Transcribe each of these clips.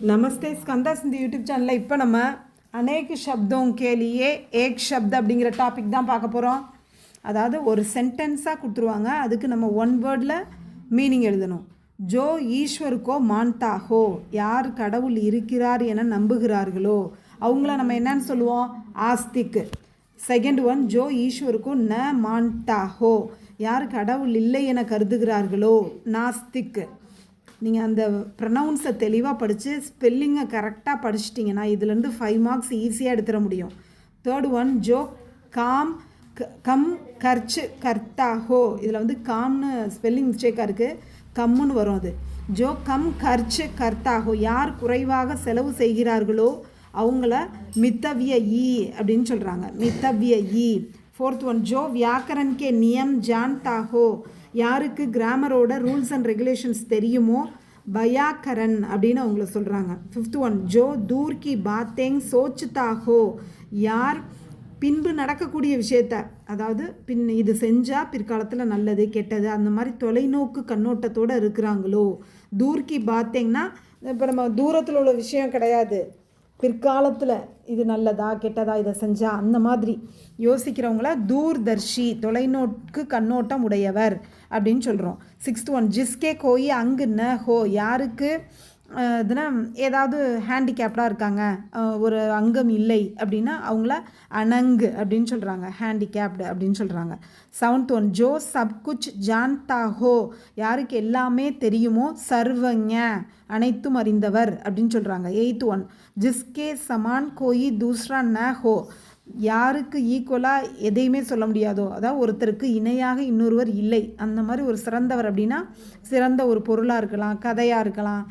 நமஸ்தே ஸ்கந்தா சிந்தி யூடியூப் சேனலில் இப்போ நம்ம அநேக சப்தோं के लिए एक शब्द அப்படிங்கிற டாபிக் தான் பார்க்க போகிறோம். அதாவது ஒரு சென்டென்ஸாக கொடுத்துருவாங்க, அதுக்கு நம்ம ஒன் வேர்டில் மீனிங் எழுதணும். ஜோ ஈஸ்வருக்கோ மான்தா ஹோ, யார் கடவுள் இருக்கிறார் என நம்புகிறார்களோ அவங்கள நம்ம என்னன்னு சொல்லுவோம், ஆஸ்திக். செகண்ட் ஒன், ஜோ ஈஸ்வருக்கோ ந மான்தா ஹோ, யார் கடவுள் இல்லை என கருதுகிறார்களோ நாஸ்திக். நீங்கள் அந்த ப்ரொனவுன்ஸை தெளிவாக படித்து ஸ்பெல்லிங்கை கரெக்டாக படிச்சிட்டிங்கன்னா இதுலேருந்து 5 மார்க்ஸ் ஈஸியாக எடுத்துட முடியும். தேர்ட் ஒன், ஜோ கம் கர்ச்சு கர்த்தா ஹோ, இதில் வந்து காம்னு ஸ்பெல்லிங் மிஸ்டேக்காக இருக்குது, கம்முன்னு வரும். அது ஜோ கம் கர்ச்சு கர்த்தா ஹோ, யார் குறைவாக செலவு செய்கிறார்களோ அவங்கள மித்தவிய ஈ அப்படின்னு சொல்கிறாங்க, மித்தவிய ஈ. ஃபோர்த் ஒன், ஜோ வியாக்கரன் கே நியம் ஜான்தா ஹோ, யாருக்கு கிராமரோட ரூல்ஸ் அண்ட் ரெகுலேஷன்ஸ் தெரியுமோ பயாக்கரன் அப்படின்னு அவங்கள சொல்கிறாங்க. ஃபிஃப்த் ஒன், ஜோ தூர் கி பாத்தேங் சோச்சுதா ஹோ, யார் பின்பு நடக்கக்கூடிய விஷயத்த, அதாவது இது செஞ்சால் பிற்காலத்தில் நல்லது கெட்டது அந்த மாதிரி தொலைநோக்கு கண்ணோட்டத்தோடு இருக்கிறாங்களோ. தூர் கி பாத்தேங்னா இப்போ நம்ம தூரத்தில் உள்ள விஷயம் கிடையாது, பிற்காலத்தில் இது நல்லதா கெட்டதா இதை செஞ்சால் அந்த மாதிரி யோசிக்கிறவங்கள தூர்தர்ஷி, தொலைநோக்கு கண்ணோட்டம் உடையவர் அப்படின்னு சொல்கிறோம். சிக்ஸ்த் ஒன், ஜிஸ்கே கோயி அங்கு ந ஹோ, யாருக்கு இதுனா ஏதாவது ஹேண்டிகேப்டாக இருக்காங்க, ஒரு அங்கம் இல்லை அப்படின்னா அவங்கள அனங்கு அப்படின்னு சொல்கிறாங்க, ஹேண்டிகேப்டு அப்படின்னு சொல்கிறாங்க. செவன்த் ஒன், ஜோ சப் குச் ஜான்தா ஹோ, யாருக்கு எல்லாமே தெரியுமோ சர்வஞ, அனைத்தும் அறிந்தவர் அப்படின்னு சொல்கிறாங்க. எயித் ஒன், ஜிஸ்கே சமான் கோயி தூஸ்ரா ந ஹோ, யாருக்கு ஈக்குவலாக எதையுமே சொல்ல முடியாதோ, அதாவது ஒருத்தருக்கு இணையாக இன்னொருவர் இல்லை அந்த மாதிரி ஒரு சிறந்தவர் அப்படின்னா சிறந்த ஒரு பொருளாக இருக்கலாம், கதையாக இருக்கலாம்,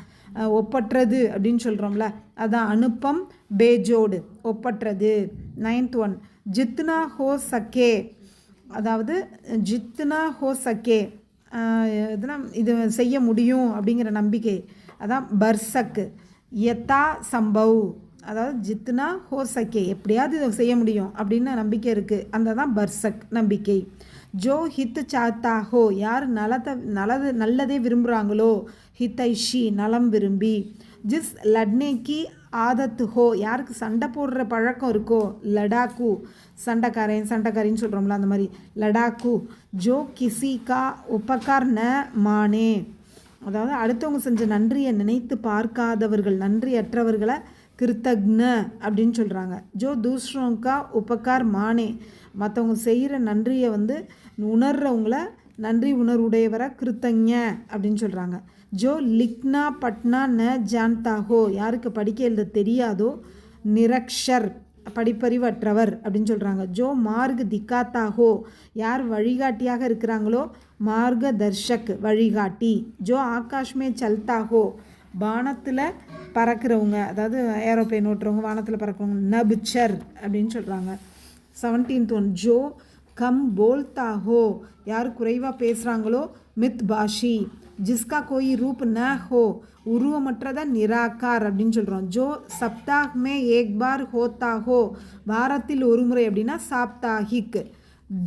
ஒப்பற்றது அப்படின்னு சொல்கிறோம்ல, அதான் அனுப்பம் பேஜோடு ஒப்பற்றது. நைன்த் ஒன், ஜித்னா ஹோ சக்கே, அதாவது ஜித்னா ஹோ சக்கே இதெல்லாம் இது செய்ய முடியும் அப்படிங்கிற நம்பிக்கை, அதான் பர்சக். யதா சம்பவ், அதாவது ஜித்னா ஹோ சக்கே, எப்படியாவது இதை செய்ய முடியும் அப்படின்னு நம்பிக்கை இருக்குது, அந்த தான் பர்சக் நம்பிக்கை. ஜோ ஹித் சாத்தா ஹோ, யார் நல்லதே விரும்புகிறாங்களோ ஹித்தைஷி, நலம் விரும்பி. ஜிஸ் லட்னேக்கி ஆதத்து ஹோ, யாருக்கு சண்டை போடுற பழக்கம் இருக்கோ லடாக்கு, சண்டைக்காரின்னு சொல்கிறோம்ல அந்த மாதிரி லடாக்கு. ஜோ கிசி கா உபகார் ந மானே, அதாவது அடுத்தவங்க செஞ்ச நன்றியை நினைத்து பார்க்காதவர்கள், நன்றியற்றவர்களை கிருத்தக்ன அப்படின்னு சொல்கிறாங்க. ஜோ தூஸ்ரோங்கா உபகார் மானே, மற்றவங்க செய்கிற நன்றியை வந்து உணர்றவங்கள நன்றி உணர்வுடையவரை கிருத்தங்க அப்படின்னு சொல்கிறாங்க. ஜோ லிக்னா பட்னா ந ஜான்தா ஹோ, யாருக்கு படிக்க எழுத தெரியாதோ நிரக்ஷர், படிப்பறிவற்றவர் அப்படின்னு சொல்கிறாங்க. ஜோ மார்க் திக்காத்தா ஹோ, யார் வழிகாட்டியாக இருக்கிறாங்களோ மார்க தர்ஷக், வழிகாட்டி. ஜோ ஆகாஷ்மே சல்தா ஹோ, வானத்தில் பறக்கிறவங்க, அதாவது ஏரோப்ளேன் ஓட்டுறவங்க, வானத்தில் பறக்கிறவங்க நபிச்சர் அப்படின்னு சொல்கிறாங்க. 17th ஒன், ஜோ கம் போல்தா ஹோ, யார் குறைவாக பேசுகிறாங்களோ மித் பாஷி. ஜிஸ்கா கோயி ரூப் ந ஹோ, உருவமற்றத நிராகார் அப்படின்னு சொல்கிறோம். ஜோ சப்தாக் மே ஏக் பார் ஹோத்தா ஹோ, வாரத்தில் ஒரு முறை அப்படின்னா சாப்தாஹிக்.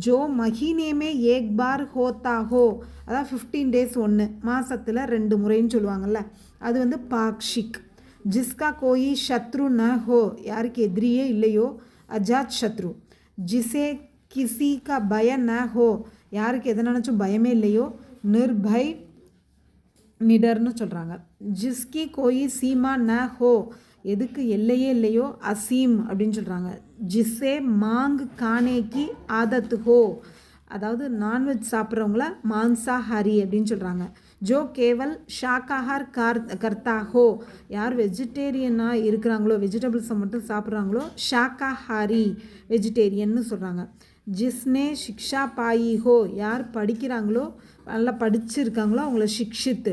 ஜோ மஹீனே மே ஏக் பார் ஹோத்தா ஹோ, அதாவது 15 days ஒன்று, மாதத்தில் 2 முறைன்னு சொல்லுவாங்கள்ல, அது வந்து பாக்ஷிக். ஜிஸ்கா கோயி சத்ரு ந ஹோ, யாருக்கு எதிரியே இல்லையோ அஜாத் சத்ரு. ஜிசே கிசி கா பய ந ஹோ, யாருக்கு எதை நினச்சும் பயமே இல்லையோ நிர்பய், நிடர்னு சொல்கிறாங்க. ஜிஸ்கி கோயி சீமா ந ஹோ, எதுக்கு எல்லையே இல்லையோ அசீம் அப்படின்னு சொல்கிறாங்க. ஜிஸ்ஸே மாங் கானேக்கி ஆதத்து ஹோ, அதாவது நான்வெஜ் சாப்பிட்றவங்கள மான்சாஹாரி அப்படின்னு சொல்கிறாங்க. ஜோ கேவல் ஷாக்காஹார் கர்த்தா ஹோ, யார் வெஜிடேரியனாக இருக்கிறாங்களோ வெஜிடபிள்ஸை மட்டும் சாப்பிட்றாங்களோ ஷாக்காஹாரி, வெஜிடேரியன்னு சொல்கிறாங்க. ஜிஸ்னே ஷிக்ஷா பாயி ஹோ, யார் படிக்கிறாங்களோ நல்லா படிச்சிருக்காங்களோ அவங்கள ஷிக்ஷித்,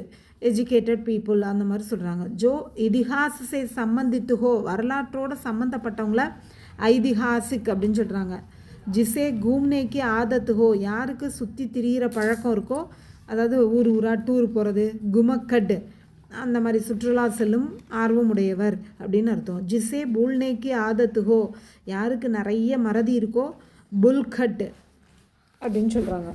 எஜுகேட்டட் பீப்புள் அந்த மாதிரி சொல்கிறாங்க. ஜோ இதிஹாசை சம்பந்தித்து ஹோ, வரலாற்றோடு சம்மந்தப்பட்டவங்கள ஐதிஹாசிக் அப்படின்னு சொல்கிறாங்க. ஜிசே கூம்னேக்கி ஆதத்து ஹோ, யாருக்கு சுற்றி திரிகிற பழக்கம் இருக்கோ, அதாவது ஊராக டூர் போகிறது, குமக்கட் அந்த மாதிரி சுற்றுலா செல்லும் ஆர்வமுடையவர் அப்படின்னு அர்த்தம். ஜிசே பூல்னேக்கி ஆதத்து ஹோ, யாருக்கு நிறைய மறதி இருக்கோ புல்கட் அப்படின்னு சொல்கிறாங்க.